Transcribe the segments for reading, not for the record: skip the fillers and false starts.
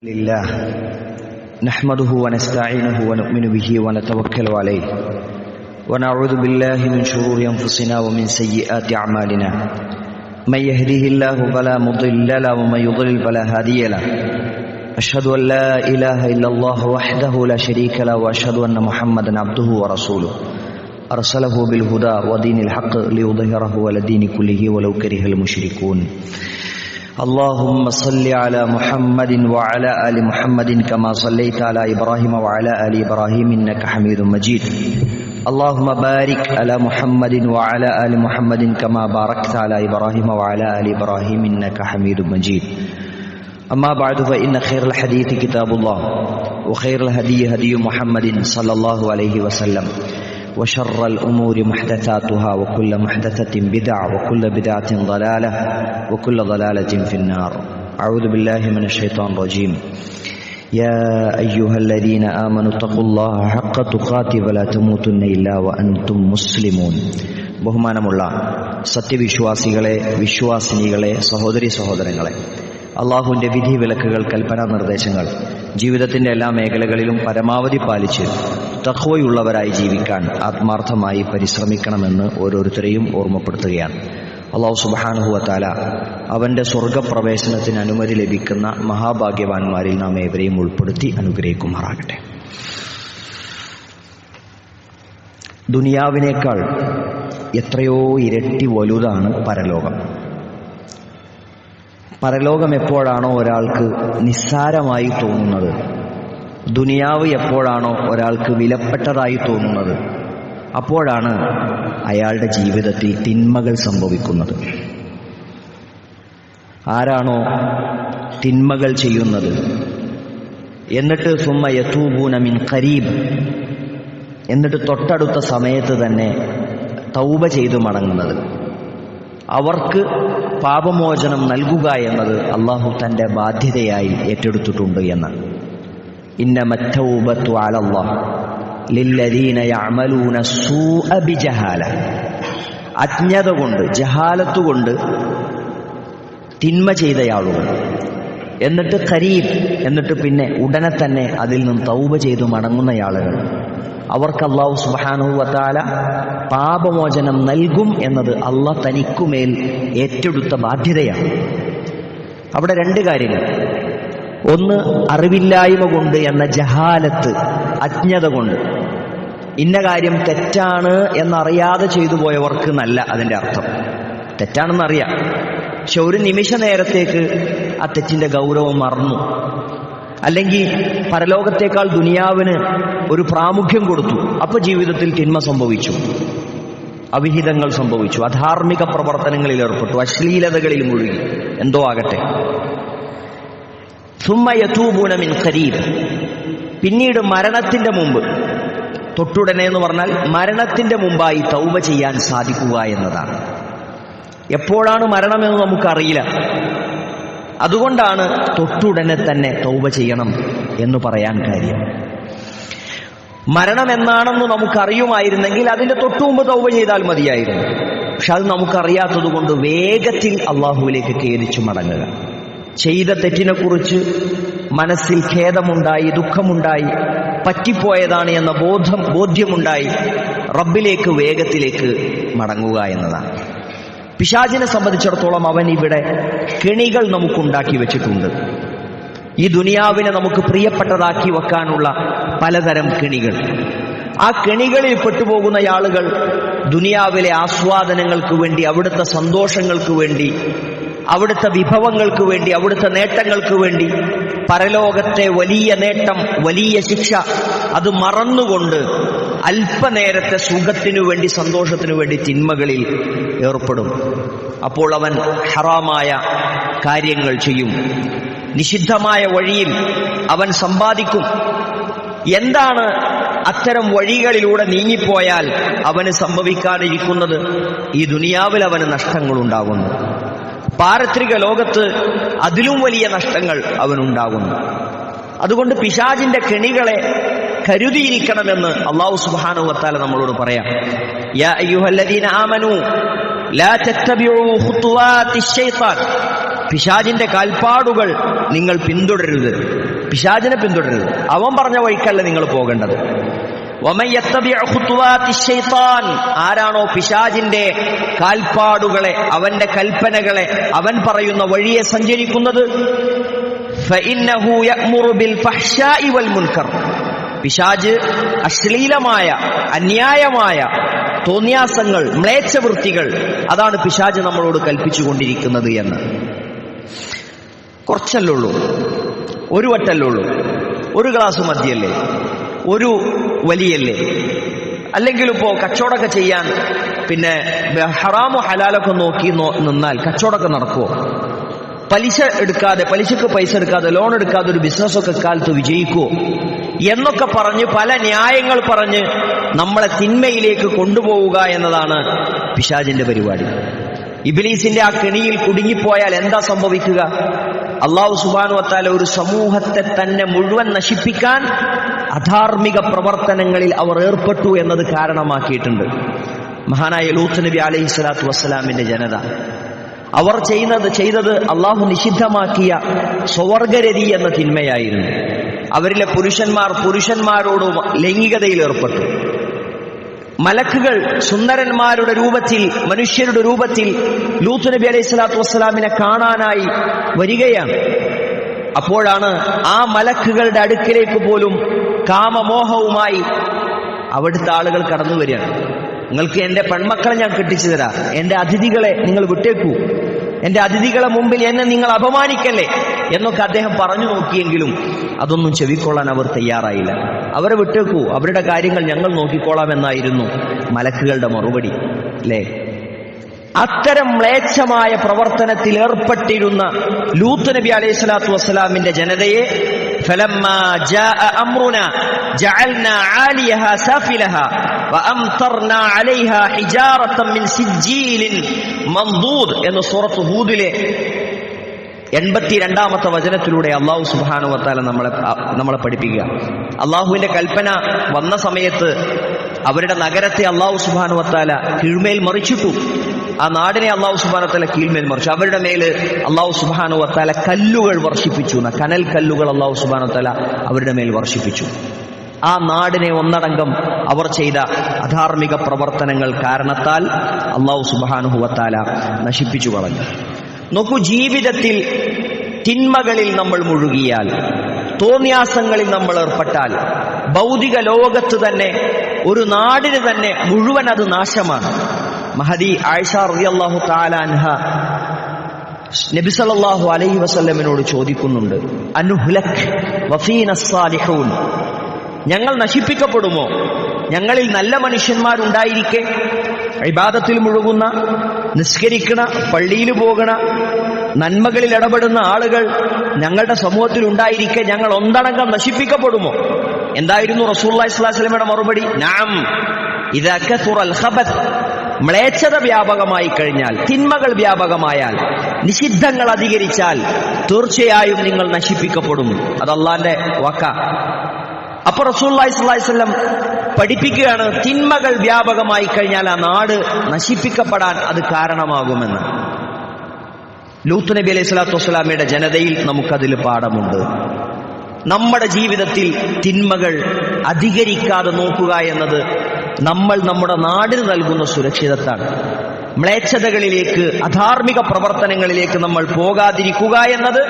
لله نحمده ونستعينه ونؤمن به ونتوكل عليه ونعوذ بالله من شرور أنفسنا ومن سيئات أعمالنا من يهده الله فلا مضل له ومن يضلل فلا هادي له أشهد أن لا إله إلا الله وحده لا شريك له وأشهد أن محمدا عبده ورسوله أرسله بالهدى ودين الحق ليظهره على الدين كله ولو كره المشركون اللهم صل على محمد وعلى آل محمد كما صليت على إبراهيم وعلى آل إبراهيم إنك حميد مجيد اللهم بارك على محمد وعلى آل محمد كما باركت على إبراهيم وعلى آل إبراهيم إنك حميد مجيد أما بعد فإن خير الحديث كتاب الله وخير الهدي هدي محمد صلى الله عليه وسلم وشر الأمور محدثاتها وكل محدثة بدعة وكل بدعة ضلالة وكل ضلالة في النار أعوذ بالله من الشيطان الرجيم يا أيها الذين آمنوا اتقوا الله حق تقاته ولا تموتن إلا وأنتم مسلمون ബഹുമാനമുള്ള സത്യവിശ്വാസികളെ വിശ്വാസിനികളെ സഹോദരി സഹോദരങ്ങളെ അള്ളാഹുവിൻ്റെ വിധി വിലക്കുകൾ കൽപ്പനാ നിർദ്ദേശങ്ങൾ ജീവിതത്തിൻ്റെ എല്ലാ മേഖലകളിലും പരമാവധി പാലിച്ച് തഖ്വയുള്ളവരായി ജീവിക്കാൻ ആത്മാർത്ഥമായി പരിശ്രമിക്കണമെന്ന് ഓരോരുത്തരെയും ഓർമ്മപ്പെടുത്തുകയാണ്. അല്ലാഹു സുബ്ഹാനഹു വ തആല അവൻ്റെ സ്വർഗപ്രവേശനത്തിന് അനുമതി ലഭിക്കുന്ന മഹാഭാഗ്യവാന്മാരിൽ നാം ഏവരെയും ഉൾപ്പെടുത്തി അനുഗ്രഹിക്കുമാറാകട്ടെ. ദുനിയാവിനേക്കാൾ എത്രയോ ഇരട്ടി വലുതാണ് പരലോകം. പരലോകം എപ്പോഴാണോ ഒരാൾക്ക് നിസ്സാരമായി തോന്നുന്നത്, ദുനിയാവ് എപ്പോഴാണോ ഒരാൾക്ക് വിലപ്പെട്ടതായി തോന്നുന്നത്, അപ്പോഴാണ് അയാളുടെ ജീവിതത്തിൽ തിന്മകൾ സംഭവിക്കുന്നത്. ആരാണോ തിന്മകൾ ചെയ്യുന്നത് എന്നിട്ട് സുമ്മ യതൂബൂന മിൻ ഖരീബ്, എന്നിട്ട് തൊട്ടടുത്ത സമയത്ത് തന്നെ തൗബ ചെയ്തു മടങ്ങുന്നത്, അവർക്ക് പാപമോചനം നൽകുക എന്നത് അള്ളാഹു തൻ്റെ ബാധ്യതയായി ഏറ്റെടുത്തിട്ടുണ്ട് എന്ന്. ഇന്നമത് തൗബതു അലല്ലാഹ് ലില്ലദീന യഅമലൂന സൂഅ ബിജഹാല, അജ്ഞത കൊണ്ട് ജഹാലത്ത് കൊണ്ട് തിന്മ ചെയ്തയാളുകൾ, എന്നിട്ട് ഖരീബ്, എന്നിട്ട് പിന്നെ ഉടനെ തന്നെ അതിൽ നിന്ന് തൗബ ചെയ്തു മടങ്ങുന്ന ആളുകൾ, അവർക്ക് അല്ലാഹു സുബ്ഹാനഹു വ തആല പാപമോചനം നൽകും എന്നത് അല്ലാഹ് തനിക്കുമേൽ ഏറ്റെടുത്ത ബാധ്യതയാണ്. അവിടെ രണ്ട് കാര്യങ്ങൾ. ഒന്ന്, അറിവില്ലായ്മ കൊണ്ട് എന്ന ജഹാലത്ത്, അജ്ഞത കൊണ്ട് ഇന്ന കാര്യം തെറ്റാണ് എന്നറിയാതെ ചെയ്തു പോയവർക്ക് നല്ല, അതിൻ്റെ അർത്ഥം തെറ്റാണെന്നറിയാം, പക്ഷെ ഒരു നിമിഷ നേരത്തേക്ക് ആ തെറ്റിൻ്റെ ഗൗരവം മറന്നു, അല്ലെങ്കിൽ പരലോകത്തേക്കാൾ ദുനിയാവിന് ഒരു പ്രാമുഖ്യം കൊടുത്തു, അപ്പൊ ജീവിതത്തിൽ തിന്മ സംഭവിച്ചു, അവിഹിതങ്ങൾ സംഭവിച്ചു, അധാർമിക പ്രവർത്തനങ്ങളിൽ ഏർപ്പെട്ടു, അശ്ലീലതകളിൽ മുഴുകി, എന്തോ ആകട്ടെ. സുമ്മ യതൂബൂന മിൻ ഖരീബ്, പിന്നീട് മരണത്തിന്റെ മുമ്പ്, തൊട്ടുടനെ എന്ന് പറഞ്ഞാൽ മരണത്തിന്റെ മുമ്പായി തൗബ ചെയ്യാൻ സാധിക്കുക എന്നതാണ്. എപ്പോഴാണ് മരണമെന്ന് നമുക്കറിയില്ല, അതുകൊണ്ടാണ് തൊട്ടുടനെ തന്നെ തൗബ ചെയ്യണം എന്ന് പറയാൻ കാര്യം. മരണം എന്നാണെന്ന് നമുക്കറിയുമായിരുന്നെങ്കിൽ അതിന്റെ തൊട്ടുമുമ്പ് തൗബ ചെയ്താൽ മതിയായിരുന്നു. പക്ഷെ അത് നമുക്കറിയാത്തത് കൊണ്ട് വേഗത്തിൽ അള്ളാഹുവിലേക്ക് ഖേദിച്ചു മടങ്ങുക, ചെയ്ത തെറ്റിനെക്കുറിച്ച് മനസ്സിൽ ഖേദമുണ്ടായി, ദുഃഖമുണ്ടായി, പറ്റിപ്പോയതാണ് എന്ന ബോധ്യമുണ്ടായി റബ്ബിലേക്ക് വേഗത്തിലേക്ക് മടങ്ങുക എന്നതാണ്. പിശാചിനെ സംബന്ധിച്ചിടത്തോളം അവൻ ഇവിടെ കെണികൾ നമുക്കുണ്ടാക്കി വെച്ചിട്ടുണ്ട്. ഈ ദുനിയാവിനെ നമുക്ക് പ്രിയപ്പെട്ടതാക്കി വെക്കാനുള്ള പലതരം കെണികൾ. ആ കെണികളിൽ പെട്ടുപോകുന്ന ആളുകൾ ദുനിയാവിലെ ആസ്വാദനങ്ങൾക്ക് വേണ്ടി, അവിടുത്തെ സന്തോഷങ്ങൾക്ക് വേണ്ടി, അവിടുത്തെ വിഭവങ്ങൾക്ക് വേണ്ടി, അവിടുത്തെ നേട്ടങ്ങൾക്ക് വേണ്ടി പരലോകത്തെ വലിയ നേട്ടം, വലിയ ശിക്ഷ അത് മറന്നുകൊണ്ട് അല്പനേരത്തെ സുഖത്തിനു വേണ്ടി, സന്തോഷത്തിനു വേണ്ടി തിന്മകളിൽ ഏർപ്പെടും. അപ്പോൾ അവൻ ഹറാമായ കാര്യങ്ങൾ ചെയ്യും, നിഷിദ്ധമായ വഴിയിൽ അവൻ സമ്പാദിക്കും. എന്താണ് അത്തരം വഴികളിലൂടെ നീങ്ങിപ്പോയാൽ അവന് സംഭവിക്കാതിരിക്കുന്നത്? ഈ ദുനിയാവിൽ അവന് നഷ്ടങ്ങളുണ്ടാകുന്നു, പാരത്രിക ലോകത്ത് അതിലും വലിയ നഷ്ടങ്ങൾ അവനുണ്ടാകുന്നു. അതുകൊണ്ട് പിശാചിന്റെ കെണികളെ കരുതിയിരിക്കണമെന്ന് അല്ലാഹു സുബ്ഹാനഹു വ തആല നമ്മളോട് പറയാം. യാ അയ്യുഹല്ലദീന ആമനൂ ലാ തത്തബിഉ ഖുതുവാതിശ് ശൈത്താൻ, പിശാചിന്റെ കാൽപ്പാടുകൾ നിങ്ങൾ പിന്തുടരരുത്. പിശാചിനെ പിന്തുടരരുത്. അവൻ പറഞ്ഞ വഴിക്കല്ല നിങ്ങൾ പോകേണ്ടത്. വമൻ യത്തബിഉ ഖുതുവാതി ശൈത്താൻ, ആരാണോ പിശാചിന്റെ കാൽപ്പാടുകളെ, അവന്റെ കൽപ്പനകളെ, അവൻ പറയുന്ന വഴിയെ സഞ്ചരിക്കുന്നത്, ഫഇന്നഹു യഅ്മുറു ബിൽ ഫഹ്ശാഇ വൽ മുൻകർ, പിശാച് അശ്ലീലമായ അന്യായമായ തോന്നിയാസങ്ങൾ, മ്ലേച്ഛവൃത്തികൾ, അതാണ് പിശാച് നമ്മളോട് കൽപ്പിച്ചുകൊണ്ടിരിക്കുന്നത് എന്ന്. കുറച്ചല്ലേ ഉള്ളൂ, ഒരു വട്ടല്ലേ ഉള്ളൂ, ഒരു ഗ്ലാസ് മദ്യല്ലേ, ഒരു വലിയല്ലേ, അല്ലെങ്കിൽ ഇപ്പോ കച്ചവടമൊക്കെ ചെയ്യാൻ പിന്നെ ഹറാമോ ഹലാലൊക്കെ നോക്കി നിന്നാൽ കച്ചവടമൊക്കെ നടക്കുമോ? പലിശ എടുക്കാതെ, പലിശക്ക് പൈസ എടുക്കാതെ, ലോൺ എടുക്കാതെ ഒരു ബിസിനസ്സൊക്കെ കാലത്ത് വിജയിക്കുമോ എന്നൊക്കെ പറഞ്ഞ് പല ന്യായങ്ങൾ പറഞ്ഞ് നമ്മളെ തിന്മയിലേക്ക് കൊണ്ടുപോവുക എന്നതാണ് പിശാചിന്റെ പരിപാടി. ഇബ്ലീസിന്റെ ആ കെണിയിൽ കുടുങ്ങിപ്പോയാൽ എന്താ സംഭവിക്കുക? അല്ലാഹു സുബ്ഹാനഹു വ തആല ഒരു സമൂഹത്തെ തന്നെ മുഴുവൻ നശിപ്പിക്കാൻ അധാർമിക പ്രവർത്തനങ്ങളിൽ അവർ ഏർപ്പെട്ടു എന്നത് കാരണമാക്കിയിട്ടുണ്ട്. മഹാനായ ലൂത്ത് നബി അലൈഹി സ്വലാത്തു വസ്സലാമിന്റെ ജനത, അവർ ചെയ്തത് അള്ളാഹു നിഷിദ്ധമാക്കിയ സ്വവർഗരതി എന്ന തിന്മയായിരുന്നു. അവരിലെ പുരുഷന്മാരോട് ലൈംഗികതയിൽ ഏർപ്പെട്ടു. മലക്കുകൾ സുന്ദരന്മാരുടെ രൂപത്തിൽ, മനുഷ്യരുടെ രൂപത്തിൽ ലൂത്ത് നബി അലൈഹി സ്വലാത്തു വസ്സലാമിനെ കാണാനായി വരികയാണ്. അപ്പോഴാണ് ആ മലക്കുകളുടെ അടുക്കിലേക്ക് പോലും കാമമോഹവുമായി അവിടുത്തെ ആളുകൾ കടന്നു വരികയാണ്. നിങ്ങൾക്ക് എന്റെ പെൺമക്കളെ ഞാൻ കെട്ടിച്ചു തരാം, എന്റെ അതിഥികളെ നിങ്ങൾ വിട്ടേക്കൂ, എന്റെ അതിഥികളെ മുമ്പിൽ എന്നെ നിങ്ങൾ അപമാനിക്കല്ലേ എന്നൊക്കെ അദ്ദേഹം പറഞ്ഞു നോക്കിയെങ്കിലും അതൊന്നും ചെവിക്കൊള്ളാൻ അവർ തയ്യാറായില്ല. അവരെ വിട്ടേക്കൂ, അവരുടെ കാര്യങ്ങൾ ഞങ്ങൾ നോക്കിക്കോളാം എന്നായിരുന്നു മലക്കുകളുടെ മറുപടി. അല്ലേ? അത്തരം മ്ലേച്ഛമായ പ്രവർത്തനത്തിൽ ഏർപ്പെട്ടിരുന്ന ലൂത്ത് നബി അലൈഹി സ്വലാത്തു വസ്സലാമിന്റെ ജനതയെ ഫലമ്മാ ജാഅ അംറുനാ ജഅൽനാ ആലിയഹാ സാഫിലഹാ വഅംതർനാ അലൈഹാ ഹിജാറതൻ മിൻ സിജ്ജീലിൻ മൻദൂദ് എന്ന സൂറത്ത് ഹൂദിലെ 82-ാമത്തെ വചനത്തിലൂടെ അല്ലാഹു സുബ്ഹാനഹു വ തആല നമ്മളെ പഠിപ്പിക്കുക. അല്ലാഹുവിന്റെ കൽപ്പന വന്ന സമയത്ത് അവരുടെ നഗരത്തെ അല്ലാഹു സുബ്ഹാനഹു വ തആല കീഴ്മേൽ മറിച്ചിട്ടു. ആ നാടിനെ അല്ലാഹു സുബ്ഹാനഹു വ തആല കീഴ്മേൽ മറിച്ചു. അവരുടെ മേല് അല്ലാഹു സുബ്ഹാനഹു വ തആല കല്ലുകൾ വർഷിപ്പിച്ചു, കനൽ കല്ലുകൾ അല്ലാഹു സുബ്ഹാനഹു വ തആല അവരുടെ മേൽ വർഷിപ്പിച്ചു. ആ നാടിനെ ഒന്നടങ്കം അവർ ചെയ്ത അധാർമിക പ്രവർത്തനങ്ങൾ കാരണത്താൽ അല്ലാഹു സുബ്ഹാനഹു വ തആല നശിപ്പിച്ചു കളഞ്ഞു. നോക്കൂ, ജീവിതത്തിൽ തിന്മകളിൽ നമ്മൾ മുഴുകിയാൽ, തോന്നിയാസങ്ങളിൽ നമ്മൾ ഏർപ്പെട്ടാൽ, ഭൗതിക ലോകത്ത് തന്നെ ഒരു നാടിന് തന്നെ മുഴുവൻ അത് നാശമാണ്. മഹദി ആയിഷ റളിയല്ലാഹു തആല അൻഹ നബി സല്ലല്ലാഹു അലൈഹി വസല്ലമിനോട് ചോദിക്കുന്നുണ്ട്, അനുഹ്ലക് വഫീനസ് സാലിഹൂൻ, ഞങ്ങൾ നശിപ്പിക്കപ്പെടുമോ? ഞങ്ങളിൽ നല്ല മനുഷ്യന്മാരുണ്ടായിരിക്കെ, ഇബാദത്തിൽ മുഴുകുന്ന, നിസ്കരിക്കണ, പള്ളിയിൽ പോകണ, നന്മകളിൽ ഇടപെടുന്ന ആളുകൾ ഞങ്ങളുടെ സമൂഹത്തിൽ ഉണ്ടായിരിക്കെ ഞങ്ങൾ ഒന്നടങ്കം നശിപ്പിക്കപ്പെടുമോ? എന്തായിരുന്നു റസൂലുള്ളാഹി സ്വല്ലല്ലാഹു അലൈഹി വസല്ലമയുടെ മറുപടി? നഅം ഇദാ കസുറൽ ഖബത്, മ്ലേച്ഛത വ്യാപകമായി കഴിഞ്ഞാൽ, തിന്മകൾ വ്യാപകമായാൽ, നിഷിദ്ധങ്ങൾ അധികരിച്ചാൽ തീർച്ചയായും നിങ്ങൾ നശിപ്പിക്കപ്പെടും. അത് അള്ളാന്റെ വാക്ക. അപ്പൊ റസൂലുള്ളാഹി സ്വല്ലല്ലാഹു അലൈഹി വസല്ലം പഠിപ്പിക്കുകയാണ്, തിന്മകൾ വ്യാപകമായി കഴിഞ്ഞാൽ ആ നാട് നശിപ്പിക്കപ്പെടാൻ അത് കാരണമാകുമെന്ന്. ലൂത്ത് നബി അലൈഹി സ്വലാത്തു വസ്സലാമയുടെ ജനതയിൽ നമുക്കതിൽ പാഠമുണ്ട്. നമ്മുടെ ജീവിതത്തിൽ തിന്മകൾ അധികരിക്കാതെ നോക്കുക എന്നത് നമ്മൾ നമ്മുടെ നാടിന് നൽകുന്ന സുരക്ഷിതത്വമാണ്. മ്ലേച്ഛതകളിലേക്ക്, അധാർമിക പ്രവർത്തനങ്ങളിലേക്ക് നമ്മൾ പോകാതിരിക്കുക എന്നത്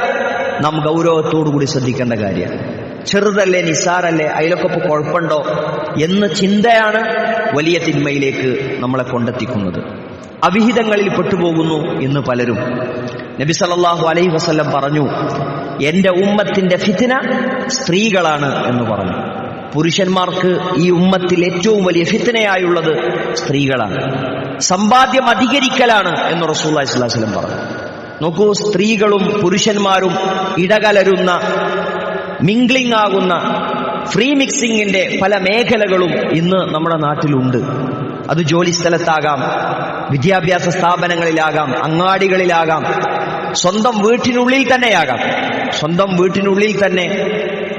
നാം ഗൗരവത്തോടുകൂടി ശ്രദ്ധിക്കേണ്ട കാര്യമാണ്. ചെറുതല്ലേ, നിസാരല്ലേ, അതിലൊക്കെ ഇപ്പോൾ കുഴപ്പമുണ്ടോ എന്ന ചിന്തയാണ് വലിയ തിന്മയിലേക്ക് നമ്മളെ കൊണ്ടെത്തിക്കുന്നത്. അവിഹിതങ്ങളിൽ പെട്ടുപോകുന്നു ഇന്ന് പലരും. നബി സല്ലല്ലാഹു അലൈഹി വസല്ലം പറഞ്ഞു, എന്റെ ഉമ്മത്തിന്റെ ഫിത്ന സ്ത്രീകളാണ് എന്ന് പറഞ്ഞു. പുരുഷന്മാർക്ക് ഈ ഉമ്മത്തിൽ ഏറ്റവും വലിയ ഫിത്നയായുള്ളത് സ്ത്രീകളാണ്. സമ്പാദ്യം അധികരിക്കലാണ് എന്ന് റസൂലുള്ളാഹി സ്വല്ലല്ലാഹു അലൈഹി വസല്ലം പറഞ്ഞു. നോക്കൂ, സ്ത്രീകളും പുരുഷന്മാരും ഇടകലരുന്ന, മിംഗ്ലിംഗ് ആകുന്ന, ഫ്രീ മിക്സിങ്ങിന്റെ പല മേഖലകളും ഇന്ന് നമ്മുടെ നാട്ടിലുണ്ട്. അത് ജോലി സ്ഥലത്താകാം, വിദ്യാഭ്യാസ സ്ഥാപനങ്ങളിലാകാം, അങ്ങാടികളിലാകാം, സ്വന്തം വീട്ടിനുള്ളിൽ തന്നെയാകാം. സ്വന്തം വീട്ടിനുള്ളിൽ തന്നെ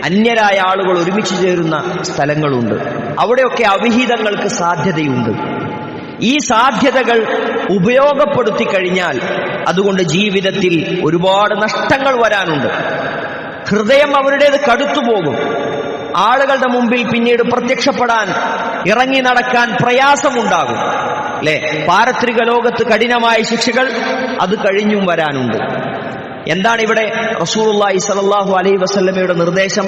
അന്യരായ ആളുകൾ ഒരുമിച്ച് ചേരുന്ന സ്ഥലങ്ങളുണ്ട്. അവിടെയൊക്കെ അവിഹിതങ്ങൾക്ക് സാധ്യതയുണ്ട്. ഈ സാധ്യതകൾ ഉപയോഗപ്പെടുത്തി കഴിഞ്ഞാൽ അതുകൊണ്ട് ജീവിതത്തിൽ ഒരുപാട് നഷ്ടങ്ങൾ വരാനുണ്ട്. ഹൃദയം അവരുടേത് കടുത്തുപോകും. ആളുകളുടെ മുമ്പിൽ പിന്നീട് പ്രത്യക്ഷപ്പെടാൻ, ഇറങ്ങി നടക്കാൻ പ്രയാസമുണ്ടാകും. അല്ലെ? പാരത്രിക ലോകത്ത് കഠിനമായ ശിക്ഷകൾ അത് കഴിഞ്ഞും വരാനുണ്ട്. എന്താണ് ഇവിടെ റസൂലുള്ളാഹി സ്വല്ലല്ലാഹു അലൈഹി വസല്ലമയുടെ നിർദ്ദേശം?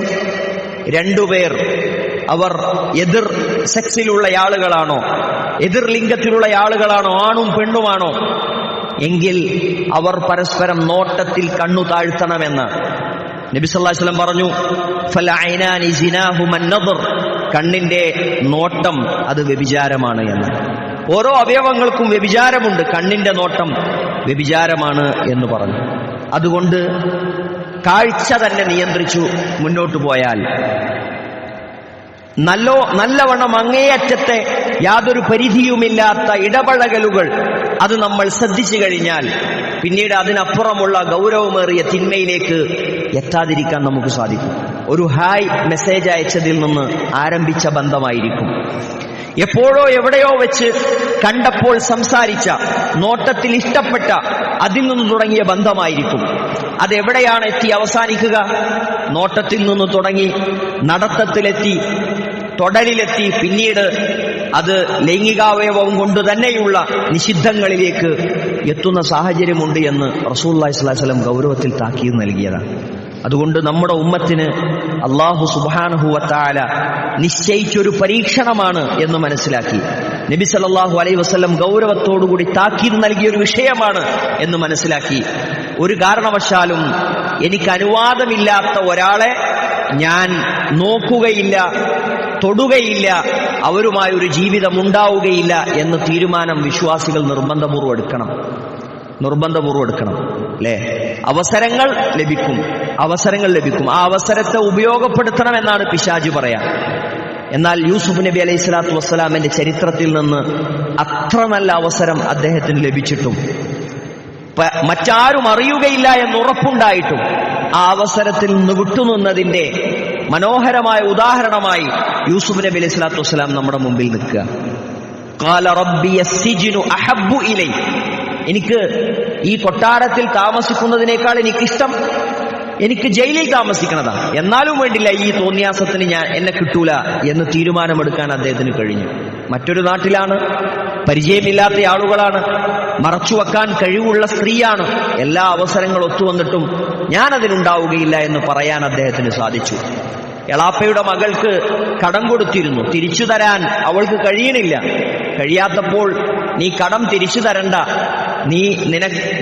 രണ്ടുപേർ അവർ എതിർ സെക്സിലുള്ള ആളുകളാണോ, എതിർ ലിംഗത്തിലുള്ള ആളുകളാണോ, ആണും പെണ്ണുമാണോ, എങ്കിൽ അവർ പരസ്പരം നോട്ടത്തിൽ കണ്ണു താഴ്ത്തണമെന്ന് നബി സല്ലല്ലാഹു അലൈഹി വസല്ലം പറഞ്ഞു. ഫലഅൈനാനി സിനാഹുമ അൻ-നദർ, കണ്ണിന്റെ നോട്ടം അത് വ്യഭിചാരമാണ് എന്ന്. ഓരോ അവയവങ്ങൾക്കും വ്യഭിചാരമുണ്ട്, കണ്ണിന്റെ നോട്ടം വ്യഭിചാരമാണ് എന്ന് പറഞ്ഞു. അതുകൊണ്ട് കാഴ്ച തന്നെ നിയന്ത്രിച്ചു മുന്നോട്ടു പോയാൽ, നല്ലവണ്ണം അങ്ങേയറ്റത്തെ യാതൊരു പരിധിയുമില്ലാത്ത ഇടപഴകലുകൾ അത് നമ്മൾ ശ്രദ്ധിച്ചു കഴിഞ്ഞാൽ പിന്നീട് അതിനപ്പുറമുള്ള ഗൗരവമേറിയ തിന്മയിലേക്ക് എത്താതിരിക്കാൻ നമുക്ക് സാധിക്കും. ഒരു ഹായ് മെസ്സേജ് അയച്ചതിൽ നിന്ന് ആരംഭിച്ച ബന്ധമായിരിക്കും. എപ്പോഴോ എവിടെയോ വെച്ച് കണ്ടപ്പോൾ സംസാരിച്ച, നോട്ടത്തിൽ ഇഷ്ടപ്പെട്ട, അതിൽ നിന്ന് തുടങ്ങിയ ബന്ധമായിരിക്കും. അതെവിടെയാണ് എത്തി അവസാനിക്കുക? നോട്ടത്തിൽ നിന്ന് തുടങ്ങി നടത്തത്തിലെത്തി, തൊടലിലെത്തി, പിന്നീട് അത് ലൈംഗികാവയവം കൊണ്ട് തന്നെയുള്ള നിഷിദ്ധങ്ങളിലേക്ക് എത്തുന്ന സാഹചര്യമുണ്ട് എന്ന് റസൂലുള്ളാഹി സ്വല്ലല്ലാഹു അലൈഹി വസല്ലം ഗൗരവത്തിൽ താക്കീത് നൽകിയതാണ്. അതുകൊണ്ട് നമ്മുടെ ഉമ്മത്തിന് അല്ലാഹു സുബ്ഹാനഹു വ തആല നിശ്ചയിച്ചൊരു പരീക്ഷണമാണ് എന്ന് മനസ്സിലാക്കി, നബി സല്ലല്ലാഹു അലൈഹി വസല്ലം ഗൗരവത്തോടുകൂടി താക്കീത് നൽകിയൊരു വിഷയമാണ് എന്ന് മനസ്സിലാക്കി, ഒരു കാരണവശാലും എനിക്ക് അനുവാദമില്ലാത്ത ഒരാളെ ഞാൻ നോക്കുകയില്ല, തൊടുകയില്ല, അവരുമായൊരു ജീവിതം ഉണ്ടാവുകയില്ല എന്ന തീരുമാനം വിശ്വാസികൾ നിർബന്ധപൂർവ്വം എടുക്കണം. അല്ലേ? അവസരങ്ങൾ ലഭിക്കും. ആ അവസരത്തെ ഉപയോഗപ്പെടുത്തണം എന്നാണ് പിശാച് പറയാൻ. എന്നാൽ യൂസുഫ് നബി അലൈഹി സ്വലാത്തു വസ്സലാമിന്റെ ചരിത്രത്തിൽ നിന്ന് അത്ര നല്ല അവസരം അദ്ദേഹത്തിന് ലഭിച്ചിട്ടും മറ്റാരും അറിയുകയില്ല എന്ന് ഉറപ്പുണ്ടായിട്ടും ആ അവസരത്തിൽ നിന്ന് വിട്ടുനിന്നതിന്റെ മനോഹരമായ ഉദാഹരണമായി യൂസുഫ് നബി അലൈഹി സ്വലാത്തു വസ്സലാം നമ്മുടെ മുമ്പിൽ നിൽക്കുക. ഖാല റബ്ബി യസ്സിജ്നു അഹബ്ബു ഇലൈ, എനിക്ക് ഈ കൊട്ടാരത്തിൽ താമസിക്കുന്നതിനേക്കാൾ എനിക്കിഷ്ടം എനിക്ക് ജയിലിൽ താമസിക്കുന്നതാണ്. എന്നാലും വേണ്ടില്ല ഈ തോന്നിയാസത്തിന് എന്നെ കിട്ടൂല എന്ന് തീരുമാനമെടുക്കാൻ അദ്ദേഹത്തിന് കഴിഞ്ഞു. മറ്റൊരു നാട്ടിലാണ്, പരിചയമില്ലാത്ത ആളുകളാണ്, മറച്ചുവെക്കാൻ കഴിവുള്ള സ്ത്രീയാണ്. എല്ലാ അവസരങ്ങൾ ഒത്തുവന്നിട്ടും ഞാൻ അതിനുണ്ടാവുകയില്ല എന്ന് പറയാൻ അദ്ദേഹത്തിന് സാധിച്ചു. എളാപ്പയുടെ മകൾക്ക് കടം കൊടുത്തിരുന്നു, തിരിച്ചു തരാൻ അവൾക്ക് കഴിയാത്തപ്പോൾ നീ കടം തിരിച്ചു തരണ്ട,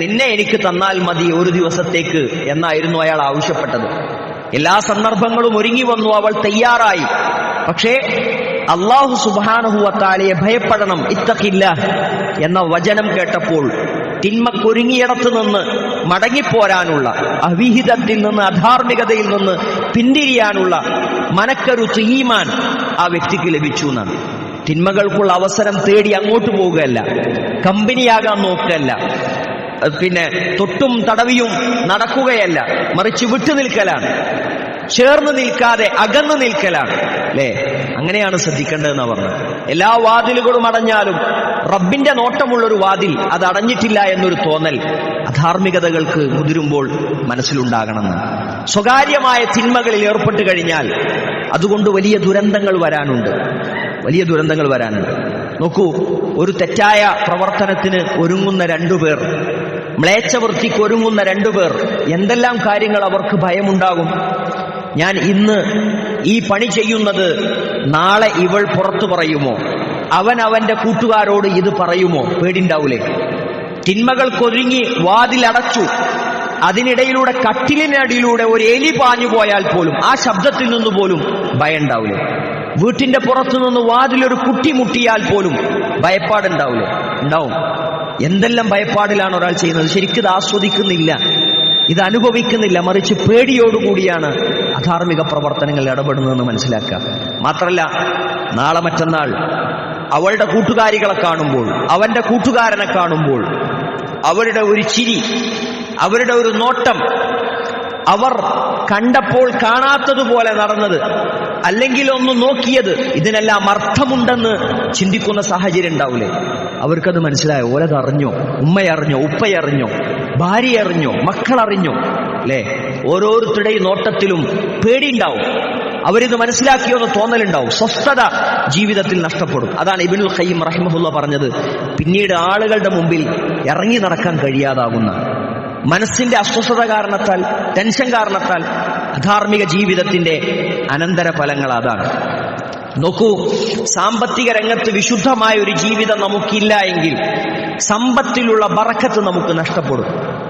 നിന്നെ എനിക്ക് തന്നാൽ മതി ഒരു ദിവസത്തേക്ക് എന്നായിരുന്നു അയാൾ ആവശ്യപ്പെട്ടത്. എല്ലാ സന്ദർഭങ്ങളും ഒരുങ്ങി വന്നു, അവൾ തയ്യാറായി. പക്ഷേ അല്ലാഹു സുബ്ഹാനഹു വ തആലയെ ഭയപ്പെടണം, ഇത്തഖില്ലാഹ് എന്ന വചനം കേട്ടപ്പോൾ തിന്മക്കൊരുങ്ങിയിടത്ത് നിന്ന് മടങ്ങിപ്പോരാനുള്ള, അവിഹിതത്തിൽ നിന്ന്, അധാർമികതയിൽ നിന്ന് പിന്തിരിയാനുള്ള മനക്കരുത്ത്, ഈമാൻ ആ വ്യക്തിക്ക് ലഭിച്ചു എന്നാണ്. തിന്മകൾക്കുള്ള അവസരം തേടി അങ്ങോട്ട് പോവുകയല്ല, കമ്പനിയാകാൻ നോക്കുകയല്ല, പിന്നെ തൊട്ടും തടവിയും നടക്കുകയല്ല, മറിച്ച് വിട്ടുനിൽക്കലാണ്, ചേർന്ന് നിൽക്കാതെ അകന്നു നിൽക്കലാണ്. അല്ലേ? അങ്ങനെയാണ് ശ്രദ്ധിക്കേണ്ടതെന്ന് പറഞ്ഞത്. എല്ലാ വാതിലുകളും അടഞ്ഞാലും റബ്ബിന്റെ നോട്ടമുള്ളൊരു വാതിൽ അത് അടഞ്ഞിട്ടില്ല എന്നൊരു തോന്നൽ അധാർമികതകൾക്ക് മുതിരുമ്പോൾ മനസ്സിലുണ്ടാകണമെന്ന്. സ്വകാര്യമായ തിന്മകളിൽ ഏർപ്പെട്ട് കഴിഞ്ഞാൽ അതുകൊണ്ട് വലിയ ദുരന്തങ്ങൾ വരാനുണ്ട്. നോക്കൂ, ഒരു തെറ്റായ പ്രവർത്തനത്തിന് ഒരുങ്ങുന്ന രണ്ടുപേർ, മ്ലേച്ഛവൃത്തിക്ക് ഒരുങ്ങുന്ന രണ്ടുപേർ, എന്തെല്ലാം കാര്യങ്ങൾ അവർക്ക് ഭയമുണ്ടാകും. ഞാൻ ഇന്ന് ഈ പണി ചെയ്യുന്നത് നാളെ ഇവൾ പുറത്തു പറയുമോ, അവൻ അവന്റെ കൂട്ടുകാരോട് ഇത് പറയുമോ? പേടിണ്ടാവൂലേ? തിന്മകൾക്കൊരുങ്ങി വാതിലടച്ചു, അതിനിടയിലൂടെ കട്ടിലിനടിയിലൂടെ ഒരു എലി പാഞ്ഞു പോയാൽ പോലും ആ ശബ്ദത്തിൽ നിന്ന് പോലും ഭയം ഉണ്ടാവൂലേ? വീട്ടിന്റെ പുറത്തുനിന്ന് വാതിലൊരു കുട്ടി മുട്ടിയാൽ പോലും ഭയപ്പാടുണ്ടാവൂലേ? ഉണ്ടാവും. എന്തെല്ലാം ഭയപ്പാടിലാണ് ഒരാൾ ചെയ്യുന്നത്. ശരിക്കും ഇത് ആസ്വദിക്കുന്നില്ല, ഇത് അനുഭവിക്കുന്നില്ല, മറിച്ച് പേടിയോടുകൂടിയാണ് അധാർമിക പ്രവർത്തനങ്ങളിൽ ഇടപെടുന്നതെന്ന് മനസ്സിലാക്കുക. മാത്രല്ല, നാളെ മറ്റന്നാൾ അവളുടെ കൂട്ടുകാരികളെ കാണുമ്പോൾ, അവന്റെ കൂട്ടുകാരനെ കാണുമ്പോൾ അവരുടെ ഒരു ചിരി, അവരുടെ ഒരു നോട്ടം, അവർ കണ്ടപ്പോൾ കാണാത്തതുപോലെ നടന്നത്, അല്ലെങ്കിൽ ഒന്ന് നോക്കിയത്, ഇതിനെല്ലാം അർത്ഥമുണ്ടെന്ന് ചിന്തിക്കുന്ന സാഹചര്യം ഉണ്ടാവില്ലേ? അവർക്കത് മനസ്സിലായോ? ഓലതറിഞ്ഞോ? ഉമ്മയറിഞ്ഞോ? ഉപ്പയറിഞ്ഞോ? ഭാര്യ അറിഞ്ഞോ? മക്കളറിഞ്ഞോ? അല്ലേ? ഓരോരുത്തരുടെയും നോട്ടത്തിലും പേടിയുണ്ടാവും. അവരിത് മനസ്സിലാക്കിയോന്ന് തോന്നലുണ്ടാവും. സ്വസ്ഥത ജീവിതത്തിൽ നഷ്ടപ്പെടും. അതാണ് ഇബ്നുൽ ഖയ്യിം റഹിമഹുല്ലാ പറഞ്ഞത്, പിന്നീട് ആളുകളുടെ മുമ്പിൽ ഇറങ്ങി നടക്കാൻ കഴിയാതാകുന്ന, മനസ്സിന്റെ അസ്വസ്ഥത കാരണത്താൽ, ടെൻഷൻ കാരണത്താൽ അധാർമിക ജീവിതത്തിന്റെ അനന്തര ഫലങ്ങൾ അതാണ്. നോക്കൂ, സാമ്പത്തിക രംഗത്ത് വിശുദ്ധമായ ഒരു ജീവിതം നമുക്കില്ല എങ്കിൽ സമ്പത്തിലുള്ള ബറക്കത്ത് നമുക്ക് നഷ്ടപ്പെടും.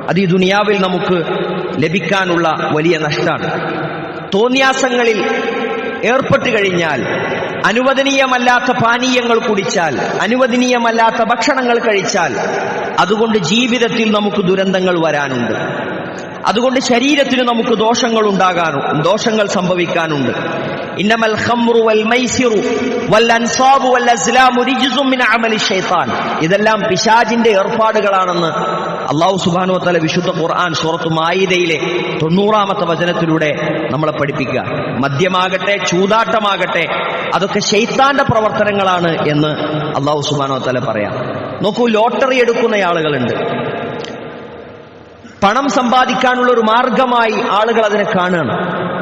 അത് ഈ ദുനിയാവിൽ നമുക്ക് ലഭിക്കാനുള്ള വലിയ നഷ്ടമാണ്. തോന്നിയാസങ്ങളിൽ ഏർപ്പെട്ടു കഴിഞ്ഞാൽ, അനുവദനീയമല്ലാത്ത പാനീയങ്ങൾ കുടിച്ചാൽ, അനുവദനീയമല്ലാത്ത ഭക്ഷണങ്ങൾ കഴിച്ചാൽ, അതുകൊണ്ട് ജീവിതത്തിൽ നമുക്ക് ദുരന്തങ്ങൾ വരാനുണ്ട്. അതുകൊണ്ട് ശരീരത്തിന് നമുക്ക് ദോഷങ്ങൾ സംഭവിക്കാനുണ്ട്. ഇന്നമൽ ഖംറു വൽ മൈസിറു വൽ അൻസാബു വൽ അസ്ലാമു റിജ്സും മിൻ അമലി ശൈത്താൻ. ഇതെല്ലാം പിശാചിന്റെ ഏർപ്പാടുകളാണെന്ന് അല്ലാഹു സുബ്ഹാനഹു വ തആല വിശുദ്ധ ഖുർആൻ സൂറത്ത് മാഇദയിലെ 90-ാമത്തെ വചനത്തിലൂടെ നമ്മളെ പഠിപ്പിക്കുക. മദ്യമാകട്ടെ, ചൂതാട്ടമാകട്ടെ, അതൊക്കെ ശൈത്താന്റെ പ്രവർത്തനങ്ങളാണ് എന്ന് അല്ലാഹു സുബ്ഹാനഹു വ തആല പറയാം. നോക്കൂ, ലോട്ടറി എടുക്കുന്ന ആളുകളുണ്ട്. പണം സമ്പാദിക്കാനുള്ള ഒരു മാർഗമായി ആളുകൾ അതിനെ കാണുകയാണ്.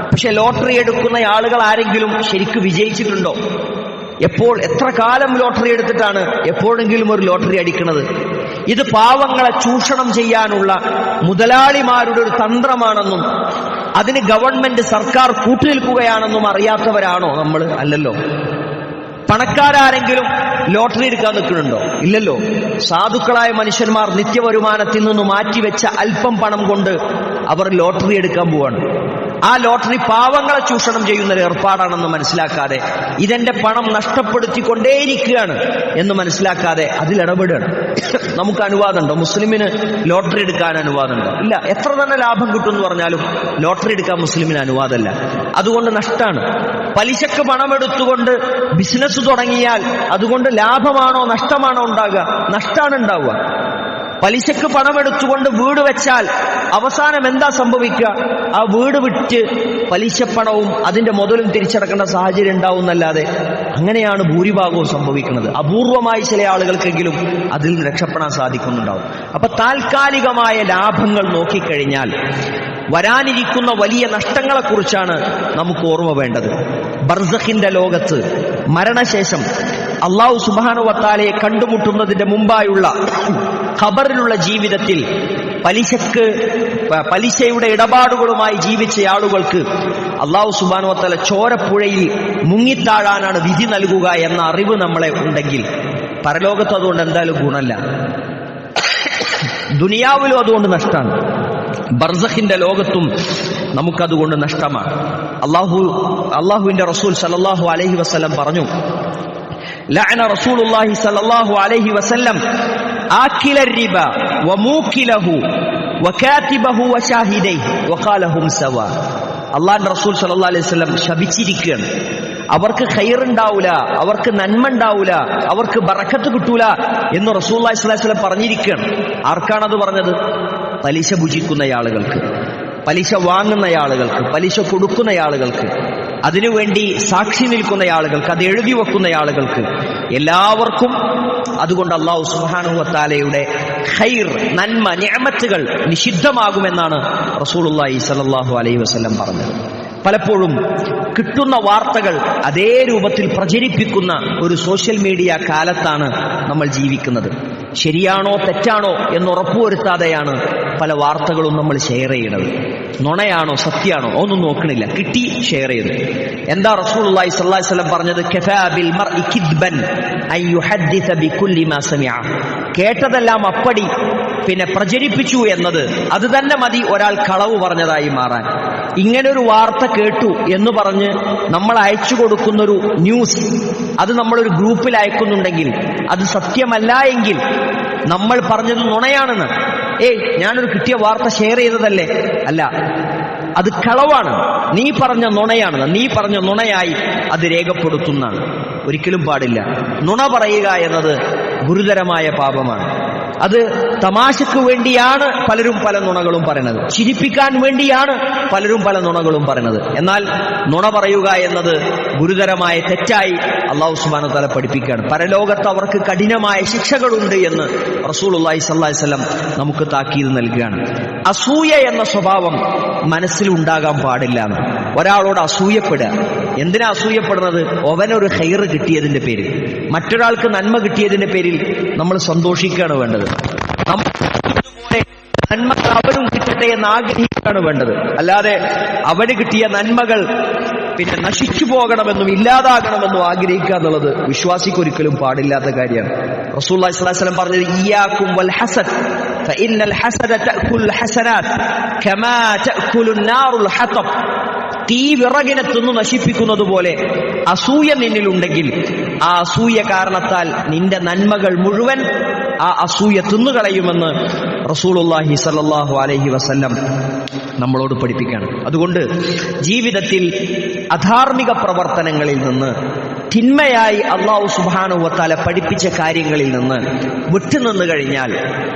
പക്ഷെ ലോട്ടറി എടുക്കുന്ന ആളുകൾ ആരെങ്കിലും ശരിക്കും വിജയിച്ചിട്ടുണ്ടോ? എത്ര കാലം ലോട്ടറി എടുത്തിട്ടാണ് എപ്പോഴെങ്കിലും ഒരു ലോട്ടറി അടിക്കുന്നത്? ഇത് പാവങ്ങളെ ചൂഷണം ചെയ്യാനുള്ള മുതലാളിമാരുടെ ഒരു തന്ത്രമാണെന്നും അതിന് ഗവൺമെന്റ്, സർക്കാർ കൂട്ടുനിൽക്കുകയാണെന്നും അറിയാത്തവരാണോ നമ്മൾ? അല്ലല്ലോ. പണക്കാരെങ്കിലും ലോട്ടറി എടുക്കാൻ നിൽക്കുന്നുണ്ടോ? ഇല്ലല്ലോ. സാധുക്കളായ മനുഷ്യന്മാർ നിത്യവരുമാനത്തിൽ നിന്ന് മാറ്റിവെച്ച അല്പം പണം കൊണ്ട് അവർ ലോട്ടറി എടുക്കാൻ പോവാണ്. ആ ലോട്ടറി പാവങ്ങളെ ചൂഷണം ചെയ്യുന്ന ഒരു ഏർപ്പാടാണെന്ന് മനസ്സിലാക്കാതെ, ഇതെന്റെ പണം നഷ്ടപ്പെടുത്തിക്കൊണ്ടേയിരിക്കുകയാണ് എന്ന് മനസ്സിലാക്കാതെ അതിലിടപെടുകയാണ്. നമുക്ക് അനുവാദമുണ്ടോ? മുസ്ലിമിന് ലോട്ടറി എടുക്കാൻ അനുവാദമുണ്ടോ? ഇല്ല. എത്ര തന്നെ ലാഭം കിട്ടുമെന്ന് പറഞ്ഞാലും ലോട്ടറി എടുക്കാൻ മുസ്ലിമിന് അനുവാദമല്ല. അതുകൊണ്ട് നഷ്ടമാണ്. പലിശക്ക് പണമെടുത്തുകൊണ്ട് ബിസിനസ് തുടങ്ങിയാൽ അതുകൊണ്ട് ലാഭമാണോ നഷ്ടമാണോ ഉണ്ടാകുക? നഷ്ടമാണ് ഉണ്ടാവുക. പലിശക്ക് പണമെടുത്തുകൊണ്ട് വീട് വെച്ചാൽ അവസാനം എന്താ സംഭവിക്കുക? ആ വീട് വിറ്റ് പലിശപ്പണവും അതിന്റെ മുതലും തിരിച്ചടക്കേണ്ട സാഹചര്യം ഉണ്ടാവുന്നല്ലാതെ അങ്ങനെയാണ് ഭൂരിഭാഗവും സംഭവിക്കുന്നത്. അപൂർവമായി ചില ആളുകൾക്കെങ്കിലും അതിൽ രക്ഷപ്പെടാൻ സാധിക്കുന്നുണ്ടാവും. അപ്പൊ താൽക്കാലികമായ ലാഭങ്ങൾ നോക്കിക്കഴിഞ്ഞാൽ വരാനിരിക്കുന്ന വലിയ നഷ്ടങ്ങളെക്കുറിച്ചാണ് നമുക്ക് ഓർമ്മ വേണ്ടത്. ബർസഖിന്റെ ലോകത്ത് മരണശേഷം അല്ലാഹു സുബ്ഹാനഹു വ തആലയെ കണ്ടുമുട്ടുന്നതിന്റെ മുമ്പായുള്ള ഖബറിലുള്ള ജീവിതത്തിൽ പലിശയുടെ ഇടപാടുകളുമായി ജീവിച്ച ആളുകൾക്ക് അല്ലാഹു സുബ്ഹാനഹു വ തആല ചോരപ്പുഴയിൽ മുങ്ങിത്താഴാനാണ് വിധി നൽകുക എന്ന അറിവ് നമ്മളെ ഉണ്ടെങ്കിൽ പരലോകത്ത് അതുകൊണ്ട് എന്തായാലും ഗുണമല്ല, ദുനിയാവിലും അതുകൊണ്ട് നഷ്ടമാണ്, ബർസഖിന്റെ ലോകത്തും നമുക്കതുകൊണ്ട് നഷ്ടമാണ്. അല്ലാഹുവിന്റെ റസൂൽ സല്ലല്ലാഹു അലൈഹി വസല്ലം പറഞ്ഞു, ലഅന റസൂലുള്ളാഹി സല്ലല്ലാഹു അലൈഹി വസല്ലം ആകില റിബ വമൂകിലഹു വകാതിബഹു വശാഹിദൈഹി വഖാലഹും സവാ. അല്ലാഹുവിന്റെ റസൂൽ സല്ലല്ലാഹു അലൈഹി വസല്ലം ശപിച്ചിരിക്കുകയാണ്. അവർക്ക് ഖൈറുണ്ടാവൂല, അവർക്ക് നന്മ ഉണ്ടാവൂല, അവർക്ക് ബറക്കത്ത് കിട്ടൂല എന്ന് റസൂലുള്ളാഹി സ്വല്ലല്ലാഹു അലൈഹി വസല്ലം പറഞ്ഞിരിക്കുകയാണ്. ആർക്കാണത് പറഞ്ഞത്? പലിശ ഭുജിക്കുന്ന ആളുകൾക്ക്, പലിശ വാങ്ങുന്ന ആളുകൾക്ക്, പലിശ കൊടുക്കുന്ന ആളുകൾക്ക്, അതിനുവേണ്ടി സാക്ഷി നിൽക്കുന്ന ആളുകൾക്ക്, അത് എഴുതി വെക്കുന്ന ആളുകൾക്ക്, എല്ലാവർക്കും. അതുകൊണ്ട് അല്ലാഹു സുബ്ഹാനഹു വ തആലയുടെ ഖൈർ, നന്മ, നിഅമത്തുകൾ നിഷിദ്ധമാകുമെന്നാണ് റസൂലുള്ളാഹി സ്വല്ലല്ലാഹു അലൈഹി വസല്ലം പറഞ്ഞത്. പലപ്പോഴും കിട്ടുന്ന വാർത്തകൾ അതേ രൂപത്തിൽ പ്രചരിപ്പിക്കുന്ന ഒരു സോഷ്യൽ മീഡിയ കാലത്താണ് നമ്മൾ ജീവിക്കുന്നത്. ശരിയാണോ തെറ്റാണോ എന്ന് ഉറപ്പുവരുത്താതെയാണ് പല വാർത്തകളും നമ്മൾ ഷെയർ ചെയ്യുന്നത്. നുണയാണോ സത്യാണോ ഒന്നും നോക്കണില്ല, കിട്ടി ഷെയർ ചെയ്തു. എന്താ റസൂലുള്ളാഹി സ്വല്ലല്ലാഹു അലൈഹി വസല്ലം പറഞ്ഞത്? കഫാ ബിൽ മർഇ കിദ്ബൻ അൻ യുഹദ്ദിസ ബികുല്ലി മാ സമിഅ. കേട്ടതെല്ലാം അപ്പടി പ്രചരിപ്പിച്ചു എന്നത് അത് തന്നെ മതി ഒരാൾ കളവ് പറഞ്ഞതായി മാറാൻ. ഇങ്ങനൊരു വാർത്ത കേട്ടു എന്ന് പറഞ്ഞ് നമ്മൾ അയച്ചു കൊടുക്കുന്നൊരു ന്യൂസ്, അത് നമ്മളൊരു ഗ്രൂപ്പിൽ അയക്കുന്നുണ്ടെങ്കിൽ അത് സത്യമല്ല എങ്കിൽ നമ്മൾ പറഞ്ഞത് നുണയാണെന്ന്. ഞാനൊരു കിട്ടിയ വാർത്ത ഷെയർ ചെയ്തതല്ലേ, അല്ല, അത് കളവാണ്, നീ പറഞ്ഞ നുണയാണെന്ന്, നീ പറഞ്ഞ നുണയായി അത് രേഖപ്പെടുത്തുന്നതാണ്. ഒരിക്കലും പാടില്ല. നുണ പറയുക എന്നത് ഗുരുതരമായ പാപമാണ്. അത് തമാശക്ക് വേണ്ടിയാണ് പലരും പല നുണകളും പറയുന്നത്, ചിരിപ്പിക്കാൻ വേണ്ടിയാണ് പലരും പല നുണകളും പറയുന്നത്. എന്നാൽ നുണ പറയുക എന്നത് ഗുരുതരമായ തെറ്റായി അല്ലാഹു സുബ്ഹാനഹു വ തആല പഠിപ്പിക്കുകയാണ്. പരലോകത്ത് അവർക്ക് കഠിനമായ ശിക്ഷകളുണ്ട് എന്ന് റസൂലുള്ളാഹി സ്വല്ലല്ലാഹി അലൈഹി വസല്ലം നമുക്ക് താക്കീത് നൽകുകയാണ്. അസൂയ എന്ന സ്വഭാവം മനസ്സിൽ ഉണ്ടാകാൻ പാടില്ല. ഒരാളോട് അസൂയപ്പെടുക, എന്തിനാ അസൂയപ്പെടുന്നത്? അവനൊരു ഖൈറ് കിട്ടിയതിന്റെ പേരിൽ, മറ്റൊരാൾക്ക് നന്മ കിട്ടിയതിന്റെ പേരിൽ നമ്മൾ സന്തോഷിക്കുകയാണ് വേണ്ടത്. നന്മകൾ അവനും കിട്ടട്ടെ എന്ന് ആഗ്രഹിക്കുകയാണ് വേണ്ടത്. അല്ലാതെ അവന് കിട്ടിയ നന്മകൾ പിന്നെ നശിച്ചു പോകണമെന്നും ഇല്ലാതാകണമെന്നും ആഗ്രഹിക്കുക എന്നുള്ളത് വിശ്വാസിക്ക് ഒരിക്കലും പാടില്ലാത്ത കാര്യമാണ്. റസൂലുള്ളാഹി സ്വല്ലല്ലാഹി അലൈഹി വസല്ലം പറഞ്ഞത് ഇയ്യാകും വൽ ഹസദ് ഫഇന്നൽ ഹസദ തഅകുൽ ഹസനാത് കമാ തഅകുലുൻ നാറുൽ ഹതബ്. തീ വിറകിനെ തിന്നു നശിപ്പിക്കുന്നത് പോലെ അസൂയ നിന്നിലുണ്ടെങ്കിൽ ആ അസൂയ കാരണത്താൽ നിന്റെ നന്മകൾ മുഴുവൻ ആ അസൂയ തിന്നുകളയുമെന്ന് റസൂലുള്ളാഹി സ്വല്ലല്ലാഹു അലൈഹി വസല്ലം നമ്മളോട് പഠിപ്പിക്കുകയാണ്. അതുകൊണ്ട് ജീവിതത്തിൽ അധാർമിക പ്രവർത്തനങ്ങളിൽ നിന്ന്, തിന്മയായി അല്ലാഹു സുബ്ഹാനഹു വ തആല പഠിപ്പിച്ച കാര്യങ്ങളിൽ നിന്ന് വിട്ടുനിന്ന് കഴിഞ്ഞാൽ